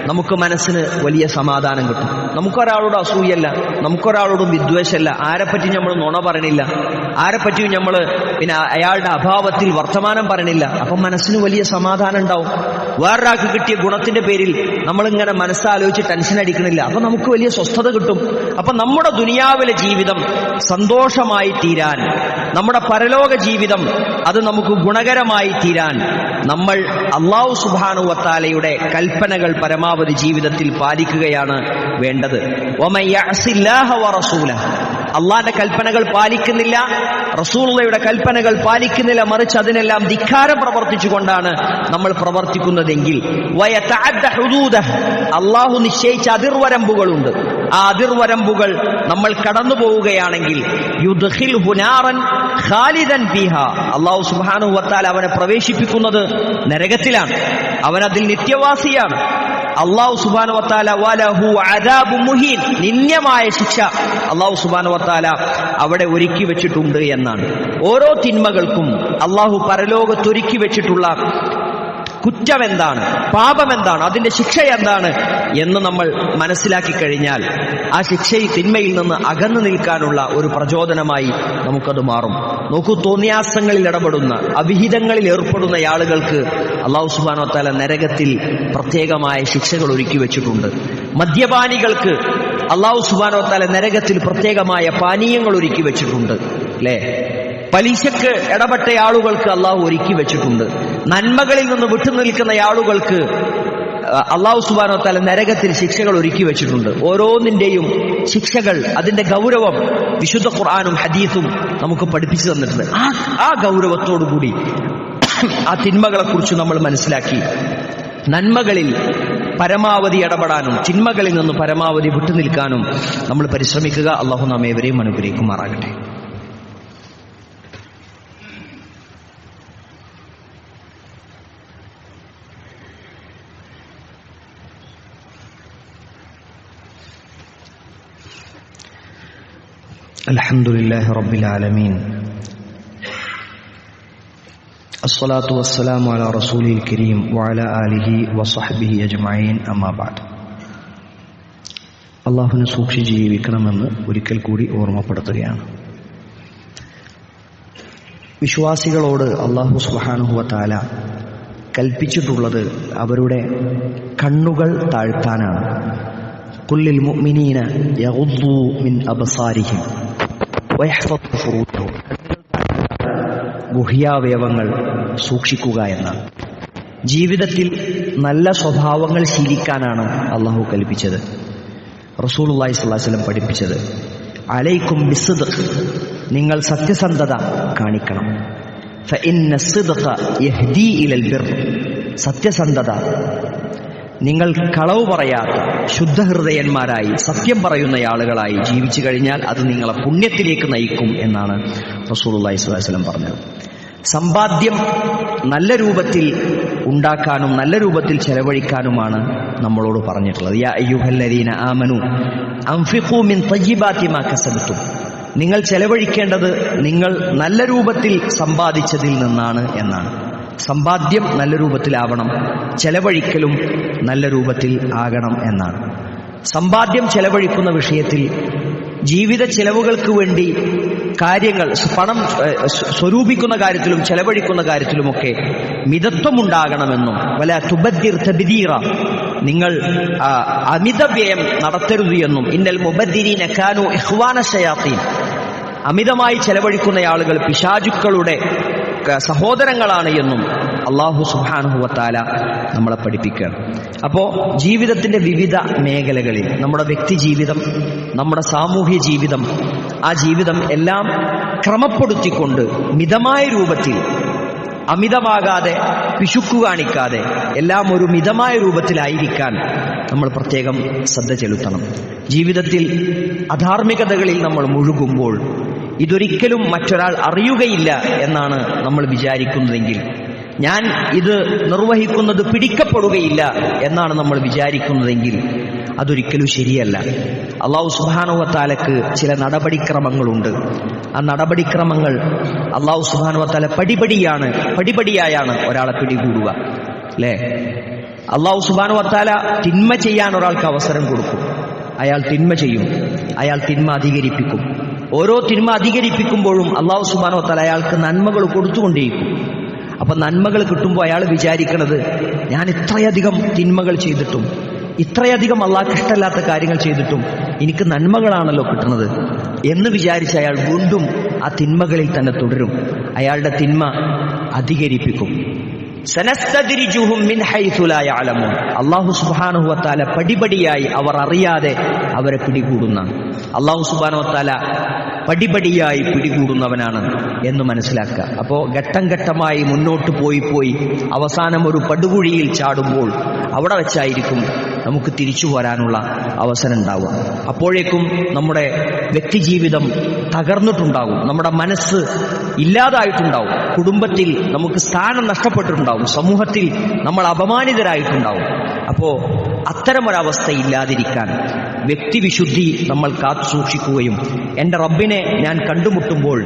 നമുക്ക് മനസ്സിന് വലിയ സമാധാനം കിട്ടും. നമുക്കൊരാളോട് അസൂയല്ല, നമുക്കൊരാളോടും വിദ്വേഷമല്ല, ആരെപ്പറ്റി നമ്മൾ നുണ പറയണില്ല, ആരെപ്പറ്റിയും നമ്മൾ പിന്നെ അയാളുടെ അഭാവത്തിൽ വർത്തമാനം പറയണില്ല. അപ്പം മനസ്സിന് വലിയ സമാധാനം ഉണ്ടാവും. വേറൊരാൾക്ക് കിട്ടിയ ഗുണത്തിന്റെ പേരിൽ നമ്മളിങ്ങനെ മനസ്സാലോചിച്ച് ടെൻഷൻ അടിക്കണില്ല. അപ്പൊ നമുക്ക് വലിയ സ്വസ്ഥത കിട്ടും. അപ്പൊ നമ്മുടെ ദുനിയാവിലെ ജീവിതം സന്തോഷമായി തീരാൻ, നമ്മുടെ പരലോക ജീവിതം അത് നമുക്ക് ഗുണകരമായി തീരാൻ നമ്മൾ അല്ലാഹു സുബ്ഹാനഹു വ തആലയുടെ കൽപ്പനകൾ പരമാവധി ജീവിതത്തിൽ പാലിക്കുകയാണ് വേണ്ടത്. വമൻ യഅസില്ലാഹ വറസൂലഹു, അള്ളാന്റെ കൽപ്പനകൾ പാലിക്കുന്നില്ല, റസൂലുള്ളാഹിയുടെ കൽപ്പനകൾ പാലിക്കുന്നില്ല, മറിച്ച് അതിനെല്ലാം ധിക്കാരം പ്രവർത്തിച്ചുകൊണ്ടാണ് നമ്മൾ പ്രവർത്തിക്കുന്നതെങ്കിൽ വയതഅദ്ദ ഹുദൂദഹു, അള്ളാഹു നിശ്ചയിച്ച അതിർവരമ്പുകളുണ്ട്, ആ അതിർവരമ്പുകൾ നമ്മൾ കടന്നു പോവുകയാണെങ്കിൽ യുദ്ഖിൽഹു നാറൻ ഖാലിദൻ ഫീഹാ, അല്ലാഹു സുബ്ഹാനഹു വ തആല അവനെ പ്രവേശിപ്പിക്കുന്നത് നരകത്തിലാണ്, അവനതിൽ നിത്യവാസിയാണ്. അല്ലാഹു സുബ്ഹാനഹു വ തആല വലഹു അദാബു മുഹീൻ, നിന്ദ്യമായ ശിക്ഷ അല്ലാഹു സുബ്ഹാനഹു വ തആല അവിടെ ഒരുക്കി വെച്ചിട്ടുണ്ട് എന്നാണ്. ഓരോ തിന്മകൾക്കും അല്ലാഹു പരലോകത്തൊരുക്കി വെച്ചിട്ടുള്ള കുറ്റം എന്താണ്, പാപം എന്താണ്, അതിന്റെ ശിക്ഷ എന്താണ് എന്ന് നമ്മൾ മനസ്സിലാക്കി കഴിഞ്ഞാൽ ആ ശിക്ഷയിൽ തിന്മയിൽ നിന്ന് അകന്നു നിൽക്കാനുള്ള ഒരു പ്രചോദനമായി നമുക്കത് മാറും. നോക്കൂ, തോന്നിയാസങ്ങളിൽ ഇടപെടുന്ന, അവിഹിതങ്ങളിൽ ഏർപ്പെടുന്ന ആളുകൾക്ക് അല്ലാഹു സുബ്ഹാനഹു വ തആല നരകത്തിൽ പ്രത്യേകമായ ശിക്ഷകൾ ഒരുക്കി വെച്ചിട്ടുണ്ട്. മദ്യപാനികൾക്ക് അല്ലാഹു സുബ്ഹാനഹു വ തആല നരകത്തിൽ പ്രത്യേകമായ പാനീയങ്ങൾ ഒരുക്കി വെച്ചിട്ടുണ്ട്, അല്ലേ? പലിശക്ക് ഇടപെട്ട ആളുകൾക്ക് അള്ളാഹു ഒരുക്കി വെച്ചിട്ടുണ്ട്. നന്മകളിൽ നിന്ന് വിട്ടുനിൽക്കുന്ന ആളുകൾക്ക് അല്ലാഹു സുബ്ഹാനഹു വ തആല നരകത്തിൽ ശിക്ഷകൾ ഒരുക്കി വെച്ചിട്ടുണ്ട്. ഓരോന്നിന്റെയും ശിക്ഷകൾ, അതിന്റെ ഗൗരവം വിശുദ്ധ ഖുർആനും ഹദീസും നമുക്ക് പഠിപ്പിച്ചു തന്നിട്ടുണ്ട്. ആ ഗൗരവത്തോടുകൂടി ആ തിന്മകളെ കുറിച്ച് നമ്മൾ മനസ്സിലാക്കി നന്മകളിൽ പരമാവധി ഇടപെടാനും തിന്മകളിൽ നിന്ന് പരമാവധി വിട്ടുനിൽക്കാനും നമ്മൾ പരിശ്രമിക്കുക. അള്ളാഹു നാം ഏവരെയും അനുഗ്രഹിക്കുമാറാകട്ടെ. അൽഹംദുലില്ലാഹി റബ്ബിൽ ആലമീൻ, അസ്സലാത്തു വസ്സലാമു അലാ റസൂലിൽ കരീം വഅലാ ആലിഹി വസഹ്ബിഹി അജ്മഈൻ, അമ്മാ ബഅദ്. അല്ലാഹുവിനെ സൂക്ഷിച്ച് ജീവിക്കണമെന്ന് ഒരിക്കൽ കൂടി ഓർമ്മപ്പെടുത്തുകയാണ്. വിശ്വാസികളോട് അല്ലാഹു സുബ്ഹാനഹു വ തആല കൽപ്പിച്ചിട്ടുള്ളത് അവരുടെ കണ്ണുകൾ താഴ്ത്താനാണ്. ഖുല്ലിൽ മുഅ്മിനീന യഗുദ്ദൂ മിൻ അബ്സാരിഹിം വയഹ്ഫദൂ ഫുറൂജഹും, ഗുഹ്യാവയവങ്ങൾ സൂക്ഷിക്കുക എന്നാണ്. ജീവിതത്തിൽ നല്ല സ്വഭാവങ്ങൾ ശീലിക്കാനാണ് അള്ളാഹു കൽപ്പിച്ചത്. റസൂലുള്ളാഹി സ്വല്ലല്ലാഹി അലൈഹി വസല്ലം പഠിപ്പിച്ചത് അലൈക്കും ബിസ്സിദ്ഖ്, നിങ്ങൾ സത്യസന്ധത കാണിക്കണം. ഫഇന്ന സിദ്ഖ യഹ്ദീ ഇലൽ ബിർ, സത്യസന്ധത, നിങ്ങൾ കളവ് പറയാത്ത ശുദ്ധഹൃദയന്മാരായി സത്യം പറയുന്ന ആളുകളായി ജീവിച്ചു കഴിഞ്ഞാൽ അത് നിങ്ങളെ പുണ്യത്തിലേക്ക് നയിക്കും എന്നാണ് റസൂലുള്ളാഹി സ്വല്ലല്ലാഹി അലൈഹി വസല്ലം പറഞ്ഞത്. സമ്പാദ്യം നല്ല രൂപത്തിൽ ഉണ്ടാക്കാനും നല്ല രൂപത്തിൽ ചെലവഴിക്കാനുമാണ് നമ്മളോട് പറഞ്ഞിട്ടുള്ളത്. യാ അയ്യുഹല്ലദീന ആമനു അൻഫിഖൂ മിൻ തയ്യിബാതി മാ കസബ്തും, നിങ്ങൾ ചെലവഴിക്കേണ്ടത് നിങ്ങൾ നല്ല രൂപത്തിൽ സമ്പാദിച്ചതിൽ നിന്നാണ് എന്നാണ്. സമ്പാദ്യം നല്ല രൂപത്തിലാവണം, ചെലവഴിക്കലും നല്ല രൂപത്തിൽ ആകണം എന്നാണ്. സമ്പാദ്യം ചെലവഴിക്കുന്ന വിഷയത്തിൽ ജീവിത ചെലവുകൾക്ക് വേണ്ടി കാര്യങ്ങൾ, പണം സ്വരൂപിക്കുന്ന കാര്യത്തിലും ചെലവഴിക്കുന്ന കാര്യത്തിലുമൊക്കെ മിതത്വമുണ്ടാകണമെന്നും വല തുബദ്ദിർ തബ്ദീറ, നിങ്ങൾ അമിത വ്യയം നടത്തരുത് എന്നും, ഇന്നൽ മുബദ്ദിരീന കാനൂ ഇഖ്വാന ശയാത്തീൻ, അമിതമായി ചെലവഴിക്കുന്ന ആളുകൾ പിശാചുക്കളുടെ സഹോദരങ്ങളാണ് എന്നും അല്ലാഹു സുബ്ഹാനഹു വ തആല നമ്മളെ പഠിപ്പിക്കുകയാണ്. അപ്പോൾ ജീവിതത്തിന്റെ വിവിധ മേഖലകളിൽ നമ്മുടെ വ്യക്തി ജീവിതം, നമ്മുടെ സാമൂഹ്യ ജീവിതം, ആ ജീവിതം എല്ലാം ക്രമപ്പെടുത്തിക്കൊണ്ട് മിതമായ രൂപത്തിൽ, അമിതമാകാതെ പിശുക്കു കാണിക്കാതെ എല്ലാം ഒരു മിതമായ രൂപത്തിലായിരിക്കാൻ നമ്മൾ പ്രത്യേകം ശ്രദ്ധ ചെലുത്തണം. ജീവിതത്തിൽ അധാർമികതകളിൽ നമ്മൾ മുഴുകുമ്പോൾ ഇതൊരിക്കലും മറ്റൊരാൾ അറിയുകയില്ല എന്നാണ് നമ്മൾ വിചാരിക്കുന്നതെങ്കിൽ, ഞാൻ ഇത് നിർവഹിക്കുന്നത് പിടിക്കപ്പെടുകയില്ല എന്നാണ് നമ്മൾ വിചാരിക്കുന്നതെങ്കിൽ അതൊരിക്കലും ശരിയല്ല. അല്ലാഹു സുബ്ഹാനഹു വ തആലക്ക് ചില നടപടിക്രമങ്ങളുണ്ട്. ആ നടപടിക്രമങ്ങൾ അല്ലാഹു സുബ്ഹാനഹു വ തആല പടിപടിയായാണ് ഒരാളെ പിടികൂടുക, അല്ലേ? അല്ലാഹു സുബ്ഹാനഹു വ തആല തിന്മ ചെയ്യാൻ ഒരാൾക്ക് അവസരം കൊടുക്കും. അയാൾ തിന്മ ചെയ്യും, അയാൾ തിന്മ അധികരിപ്പിക്കും. ഓരോ തിന്മ അധികരിപ്പിക്കുമ്പോഴും അല്ലാഹു സുബ്ഹാനഹു വ തആല അയാൾക്ക് നന്മകൾ കൊടുത്തുകൊണ്ടേയിരിക്കും. അപ്പൊ നന്മകൾ കിട്ടുമ്പോൾ അയാൾ വിചാരിക്കണത്, ഞാൻ ഇത്രയധികം തിന്മകൾ ചെയ്തിട്ടും, ഇത്രയധികം അള്ളാഹ്ക്ക് ഇഷ്ടമല്ലാത്ത കാര്യങ്ങൾ ചെയ്തിട്ടും എനിക്ക് നന്മകളാണല്ലോ കിട്ടുന്നത് എന്ന് വിചാരിച്ച് അയാൾ വീണ്ടും ആ തിന്മകളിൽ തന്നെ തുടരും. അയാളുടെ തിന്മ അധികരിപ്പിക്കും. സനസ്തദ്രിജുഹും മിൻ ഹൈസു ലാ യഅലമൂൻ, അല്ലാഹു സുബ്ഹാനഹു വ തആല പടിപടിയായി അവർ അറിയാതെ അവരെ പിടികൂടുന്നതാണ്. അല്ലാഹു സുബ്ഹാനഹു വ തആല പടിപടിയായി പിടികൂടുന്നവനാണ് എന്ന് മനസ്സിലാക്കുക. അപ്പോൾ ഘട്ടം ഘട്ടമായി മുന്നോട്ട് പോയി അവസാനം ഒരു പടുകുഴിയിൽ ചാടുമ്പോൾ അവിടെ വെച്ചായിരിക്കും നമുക്ക് തിരിച്ചു പോരാനുള്ള അവസരം ഉണ്ടാവുക. അപ്പോഴേക്കും നമ്മുടെ വ്യക്തിജീവിതം തകർന്നിട്ടുണ്ടാവും, നമ്മുടെ മനസ്സ് ഇല്ലാതായിട്ടുണ്ടാവും, കുടുംബത്തിൽ നമുക്ക് സ്ഥാനം നഷ്ടപ്പെട്ടിട്ടുണ്ടാവും, സമൂഹത്തിൽ നമ്മൾ അപമാനിതരായിട്ടുണ്ടാവും. അപ്പോൾ അത്തരമൊരവസ്ഥ ഇല്ലാതിരിക്കാൻ വ്യക്തിവിശുദ്ധി നമ്മൾ കാത്തു സൂക്ഷിക്കുകയും എൻ്റെ റബ്ബിനെ ഞാൻ കണ്ടുമുട്ടുമ്പോൾ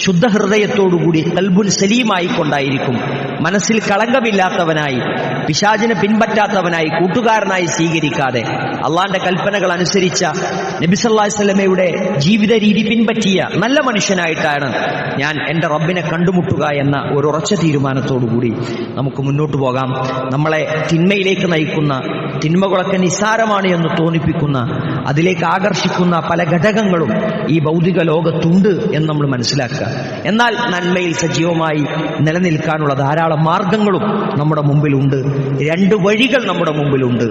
ശുദ്ധഹൃദയത്തോടുകൂടി ഖൽബുൻ സലീമായി കൊണ്ടായിരിക്കും, മനസ്സിൽ കളങ്കമില്ലാത്തവനായി, പിശാചിനെ പിൻപറ്റാത്തവനായി, കൂട്ടുകാരനായി സ്വീകരിക്കാതെ അള്ളാന്റെ കൽപ്പനകൾ അനുസരിച്ച നബി സല്ലല്ലാഹു അലൈഹി വസല്ലമയുടെ ജീവിത രീതി പിൻപറ്റിയ നല്ല മനുഷ്യനായിട്ടാണ് ഞാൻ എൻ്റെ റബ്ബിനെ കണ്ടുമുട്ടുക എന്ന ഒരു ഉറച്ച തീരുമാനത്തോടുകൂടി നമുക്ക് മുന്നോട്ട് പോകാം. നമ്മളെ തിന്മയിലേക്ക് നയിക്കുന്ന, തിന്മകളൊക്കെ നിസ്സാരമാണ് എന്ന് തോന്നിപ്പിക്കുന്ന, അതിലേക്ക് ആകർഷിക്കുന്ന പല ഘടകങ്ങളും ഈ ഭൗതിക ലോകത്തുണ്ട് എന്ന് നമ്മൾ മനസ്സിലാക്കുക. എന്നാൽ നന്മയിൽ സജീവമായി നിലനിൽക്കാനുള്ള ധാരാളം മാർഗങ്ങളും നമ്മുടെ മുമ്പിലുണ്ട്. രണ്ട് വഴികൾ നമ്മുടെ മുമ്പിലുണ്ട്.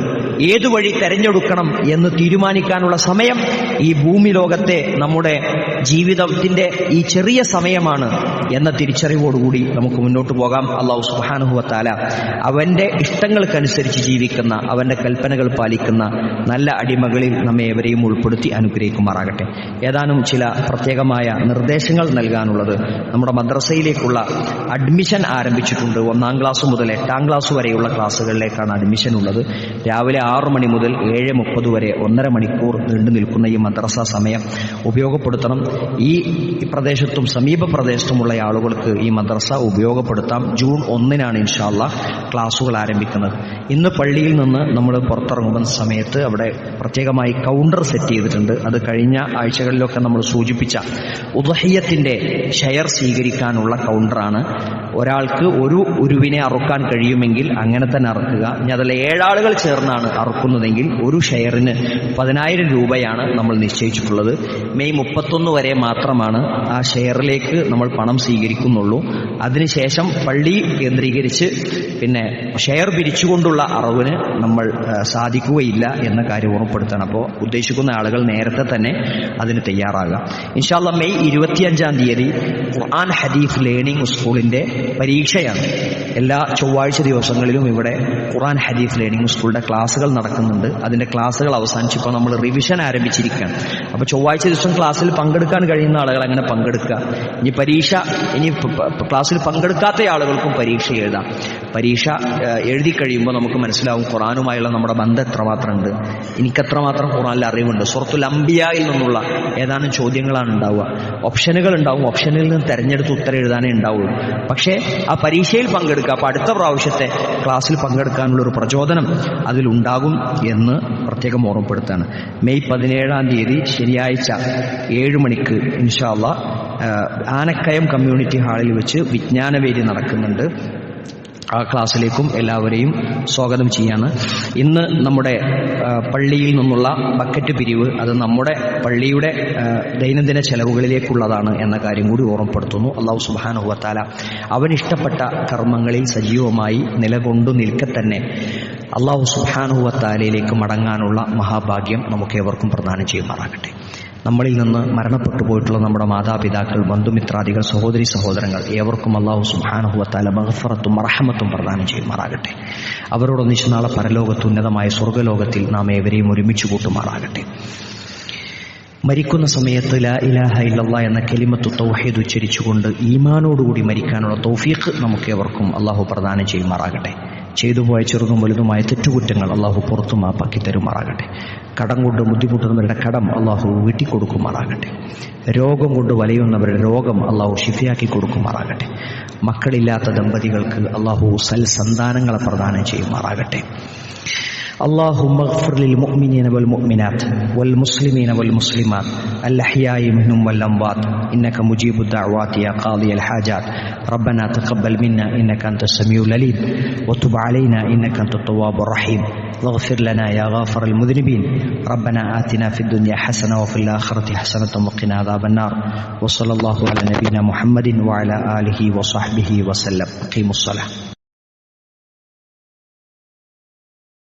ഏതു വഴി തെരഞ്ഞെടുക്കണം എന്ന് തീരുമാനിക്കാനുള്ള സമയം ഈ ഭൂമി ലോകത്തെ നമ്മുടെ ജീവിതത്തിന്റെ ഈ ചെറിയ സമയമാണ് എന്ന തിരിച്ചറിവോടുകൂടി നമുക്ക് മുന്നോട്ട് പോകാം. അല്ലാഹു സുബ്ഹാനഹു വ തആല അവന്റെ ഇഷ്ടങ്ങൾക്കനുസരിച്ച് ജീവിക്കുന്ന, അവന്റെ കൽപ്പനകൾ പാലിക്കുന്ന നല്ല അടിമകളിൽ നമ്മെ ഏവരെയും ഉൾപ്പെടുത്തി അനുഗ്രഹിക്കുമാറാകട്ടെ. ഏതാനും ചില പ്രത്യേകമായ നിർദ്ദേശങ്ങൾ നൽകാനുള്ളത്, നമ്മുടെ മദ്രസയിലേക്കുള്ള അഡ്മിഷൻ ആരംഭിച്ചിട്ടുണ്ട്. 1ാം ക്ലാസ് മുതൽ 8ാം ക്ലാസ് വരെയുള്ള ക്ലാസ്സുകളിലേക്കാണ് അഡ്മിഷൻ ഉള്ളത്. രാവിലെ 6 മണി മുതൽ 7:30 വരെ 1.5 മണിക്കൂർ നീണ്ടു നിൽക്കുന്ന ഈ മദ്രസ സമയം ഉപയോഗപ്പെടുത്തണം. ഈ പ്രദേശത്തും സമീപ പ്രദേശത്തുമുള്ള ആളുകൾക്ക് ഈ മദ്രസ ഉപയോഗപ്പെടുത്താം. ജൂൺ 1-നാണ് ഇൻഷാ അല്ലാഹ് ക്ലാസ്സുകൾ ആരംഭിക്കുന്നത്. ഇന്ന് പള്ളിയിൽ നിന്ന് നമ്മൾ പുറത്തിറങ്ങുന്ന സമയത്ത് അവിടെ പ്രത്യേകമായി കൗണ്ടർ സെറ്റ് ചെയ്തിട്ടുണ്ട്. അത് കഴിഞ്ഞ ആഴ്ചകളിലൊക്കെ നമ്മൾ സൂചിപ്പിച്ച ഉദ്ഹിയ്യത്തിന്റെ ഷെയർ സ്വീകരിക്കാനുള്ള കൗണ്ടറാണ്. ഒരാൾക്ക് ഒരു ഉരുവിനെ അറുക്കാൻ കഴിയുമെങ്കിൽ അങ്ങനെ തന്നെ അറുക്കുക. ഇനി അതിൽ 7 ആളുകൾ ചേർന്നാണ് അറുക്കുന്നതെങ്കിൽ ഒരു ഷെയറിന് 10,000 രൂപയാണ് നമ്മൾ നിശ്ചയിച്ചിട്ടുള്ളത്. മെയ് 31 വരെ മാത്രമാണ് ആ ഷെയറിലേക്ക് നമ്മൾ പണം സ്വീകരിക്കുന്നുള്ളൂ. അതിനുശേഷം പള്ളി കേന്ദ്രീകരിച്ച് പിന്നെ ഷെയർ പിരിച്ചുകൊണ്ടുള്ള അറവിന് നമ്മൾ സാധിക്കുകയില്ല എന്ന കാര്യം ഉറപ്പെടുത്തണം. അപ്പോൾ ഉദ്ദേശിക്കുന്ന ആളുകൾ നേരത്തെ തന്നെ അതിന് തയ്യാറാകാം. ഇൻഷാ അല്ലാഹ് മെയ് 25-ാം തീയതി ഖുർആൻ ഹദീസ് ലേണിംഗ് സ്കൂളിന്റെ പരീക്ഷയാണ്. എല്ലാ ചൊവ്വാഴ്ച ദിവസങ്ങളിലും ഇവിടെ ഖുർആൻ ഹദീസ് ലേണിംഗ് സ്കൂളിന്റെ ക്ലാസ്സുകൾ നടക്കുന്നുണ്ട്. അതിന്റെ ക്ലാസ്സുകൾ അവസാനിച്ചപ്പോൾ നമ്മൾ റിവിഷൻ ആരംഭിച്ചിരിക്കുകയാണ്. അപ്പോൾ ചൊവ്വാഴ്ച ദിവസം ക്ലാസ്സിൽ പങ്കെടുക്കാൻ കഴിയുന്ന ആളുകൾ അങ്ങനെ പങ്കെടുക്കുക. ഇനി ക്ലാസ്സിൽ പങ്കെടുക്കാത്ത ആളുകൾക്കും പരീക്ഷ എഴുതാം. പരീക്ഷ എഴുതി കഴിയുമ്പോൾ നമുക്ക് മനസ്സിലാവും ഖുർആനുമായുള്ള നമ്മുടെ ബന്ധം എത്രമാത്രമുണ്ട്, എനിക്കെത്രമാത്രം ഖുർആനിൽ അറിവുണ്ട്. സൂറത്തുൽ അംബിയായിൽ നിന്നുള്ള ഏതാനും ചോദ്യങ്ങളാണ് ഉണ്ടാവുക. ഓപ്ഷനുകൾ ഉണ്ടാവും, ഓപ്ഷനിൽ നിന്ന് തിരഞ്ഞെടുത്ത് ഉത്തരം എഴുതാനേ ഉണ്ടാവുള്ളൂ. പക്ഷേ ആ പരീക്ഷയിൽ പങ്കെടുക്കുക, അപ്പോൾ അടുത്ത പ്രാവശ്യത്തെ ക്ലാസ്സിൽ പങ്കെടുക്കാനുള്ളൊരു പ്രചോദനം അതിലുണ്ടാകും എന്ന് പ്രത്യേകം ഓർമ്മപ്പെടുത്താണ്. മെയ് 17 ശനിയാഴ്ച 7 മണിക്ക് ഇൻഷാ അല്ലാഹ് ആനക്കയം കമ്മ്യൂണിറ്റി ഹാളിൽ വെച്ച് വിജ്ഞാനവേദി നടക്കുന്നുണ്ട്. ആ ക്ലാസ്സിലേക്കും എല്ലാവരെയും സ്വാഗതം ചെയ്യാണ്. ഇന്ന് നമ്മുടെ പള്ളിയിൽ നിന്നുള്ള ബക്കറ്റ് പിരിവ് അത് നമ്മുടെ പള്ളിയുടെ ദൈനംദിന ചെലവുകളിലേക്കുള്ളതാണ് എന്ന കാര്യം കൂടി ഓർമ്മപ്പെടുത്തുന്നു. അല്ലാഹു സുബ്ഹാനഹു വ തആല അവനിഷ്ടപ്പെട്ട കർമ്മങ്ങളിൽ സജീവമായി നിലകൊണ്ടു നിൽക്കെ തന്നെ അല്ലാഹു സുബ്ഹാനഹു വ തആലയിലേക്ക് മടങ്ങാനുള്ള മഹാഭാഗ്യം നമുക്കേവർക്കും പ്രദാനം ചെയ്യുമാറാകട്ടെ. നമ്മളിൽ നിന്ന് മരണപ്പെട്ടു പോയിട്ടുള്ള നമ്മുടെ മാതാപിതാക്കൾ, ബന്ധുമിത്രാദികൾ, സഹോദരി സഹോദരങ്ങൾ ഏവർക്കും അല്ലാഹു സുബ്ഹാനഹു വ തആല മഗ്ഫിറത്തും റഹ്മത്തും പ്രദാനം ചെയ്യുമാറാകട്ടെ. അവരോടൊന്നിച്ച് നാളെ പരലോകത്ത് ഉന്നതമായ സ്വർഗ്ഗലോകത്തിൽ നാം ഏവരെയും ഒരുമിച്ച് കൂട്ടുമാറാകട്ടെ. മരിക്കുന്ന സമയത്ത് ലാ ഇലാഹ ഇല്ലല്ലാഹ് എന്ന കലിമത്തു തൗഹീദ് ഉച്ചരിച്ചുകൊണ്ട് ഈമാനോടുകൂടി മരിക്കാനുള്ള തൗഫീഖ് നമുക്കേവർക്കും അല്ലാഹു പ്രദാനം ചെയ്യുമാറാകട്ടെ. ചെയ്തുപോയ ചെറുതും വലുതുമായ തെറ്റുകുറ്റങ്ങൾ അല്ലാഹു പുറത്തു മാപ്പാക്കി തരുമാറാകട്ടെ. കടം കൊണ്ട് ബുദ്ധിമുട്ടുന്നവരുടെ കടം അല്ലാഹു വീട്ടിക്കൊടുക്കുമാറാകട്ടെ. രോഗം കൊണ്ട് വലയുന്നവരുടെ രോഗം അല്ലാഹു ഷിഫയാക്കി കൊടുക്കുമാറാകട്ടെ. മക്കളില്ലാത്ത ദമ്പതികൾക്ക് അല്ലാഹു സൽസന്താനങ്ങളെ പ്രദാനം ചെയ്യുമാറാകട്ടെ. اللهم اغفر للمؤمنين والمؤمنات والمسلمين والمسلمات الأحياء منهم والأموات إنك مجيب الدعوات يا قاضي الحاجات. ربنا تقبل منا إنك أنت السميع العليم وتب علينا إنك أنت التواب الرحيم واغفر لنا يا غافر المذنبين. ربنا آتنا في الدنيا حسنة وفي الآخرة حسنة وقنا عذاب النار. وصلى الله على نبينا محمد وعلى آله وصحبه وسلم. أقيموا الصلاة.